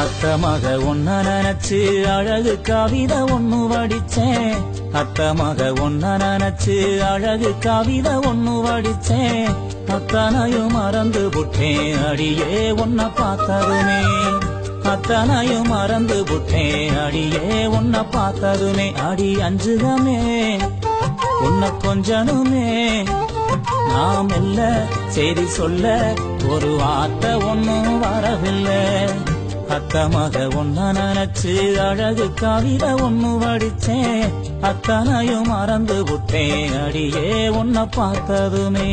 அத்த மக ஒன்ன நினைச்சு அழகு கவிதை ஒண்ணு வடிச்சேன். அத்த மக ஒன்ன நினைச்சு அழகு கவிதை ஒண்ணு வடிச்சேன். அத்தனையும் மறந்து புட்டேன் அடியே உன்ன பார்த்ததுமே. அத்தனையும் மறந்து புட்டேன் அடியே உன்ன பார்த்ததுமே. அடி அஞ்சுகமே உன்ன கொஞ்சனுமே. நாம் இல்ல செய்தி சொல்ல ஒரு வார்த்தை ஒன்னும் வரவில்லை. அத்த மக ஒன்ன நினைச்சு அழகு கவிதை ஒண்ணு வடிச்சேன். அத்தனையும் மறந்து புட்டேன் அடியே உன்ன பார்த்ததுமே.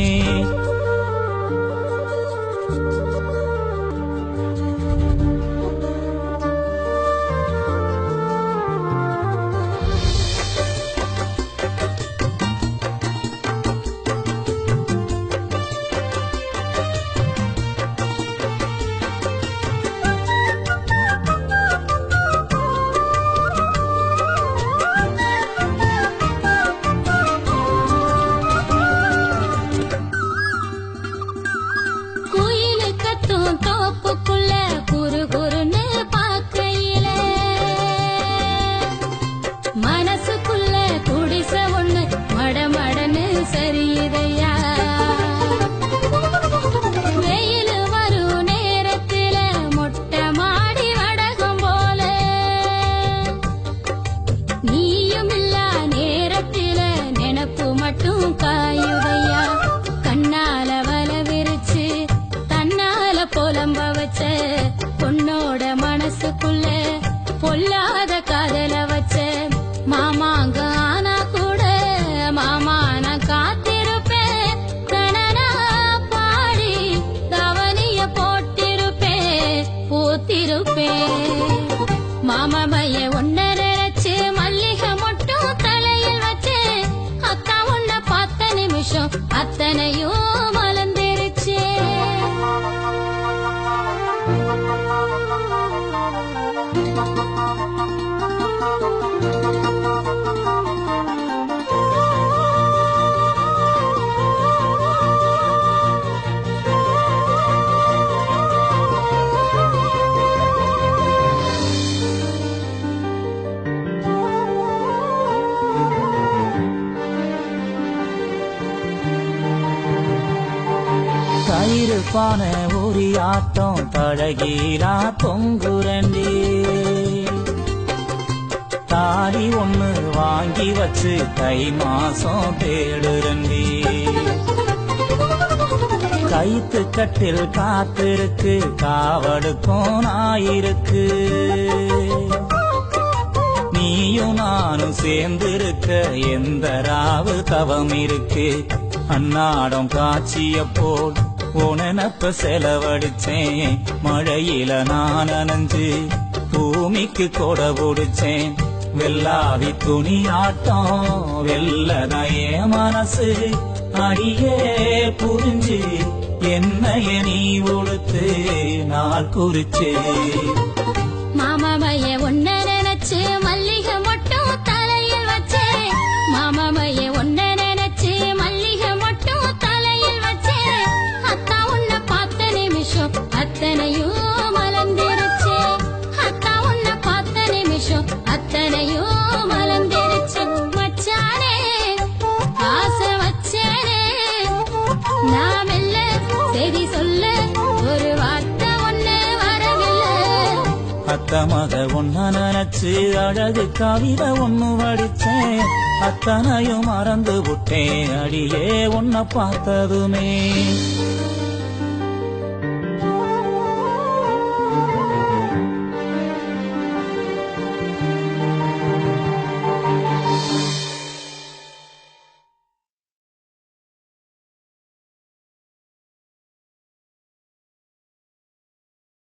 பொன்னோட மனசுக்குள்ள பொல்லாத காதல வச்ச மாமாங்க ஆனா கூட மாமா நான் காத்திருப்பேன். கணனா பாடி தவனிய போட்டிருப்பேன் பூத்திருப்பேன். மாமா மைய ஒன்ன நினைச்சு மல்லிகை மட்டும் தலையில் வச்சு அக்கா உன்ன பார்த்த நிமிஷம் அத்தனையும் மலர்ந்துருச்சு. கயிறு பானை ஊரி ஆட்டம் தழகீரா பொங்குரண்டி. தாலி ஒண்ணு வாங்கி வச்சு தை மாசம் தேடுரண்டி. கைத்து கட்டில் காத்திருக்கு காவடுக்கும் நாயிருக்கு. நீயும் நானும் சேர்ந்திருக்க எந்த ராவு தவம் இருக்கு. அன்னாடம் காட்சிய போல் உனப்ப செலவடிச்சேன். மழையில நான் நனைஞ்சு பூமிக்கு கொடை பிடிச்சேன். வெள்ளாவி துணி ஆட்டம் வெள்ளதையே மனசு. அடியே புரிஞ்சு என்னைய நீ உடுத்து நாள் குறிச்சு. மாமா மைய ஒன்ன நினைச்சு மல்லிகை மட்டும் தலையில் வச்சே. மாமா மைய ஒன்ன நினைச்சு மல்லிகை மட்டும் தலையில் வச்சே. அத்தா உன்ன பார்த்த நிமிஷம் அத்தனையும் மலர்ந்துருச்சு. அத்தா உன்ன பார்த்த நிமிஷம் அத்தனையும் மலர்ந்துருச்சு. மச்சானே ஆசை வச்சேனே நாம் இல்ல செய்தி சொல்ல ஒரு வார்த்தை ஒண்ணு வரவில்லை. அத்த மக ஒன்ன நினைச்சு அழகு கவிதை ஒண்ணு வடிச்சேன். அத்தனையும் மறந்து விட்டேன் அடியே உன்ன பார்த்ததுமே.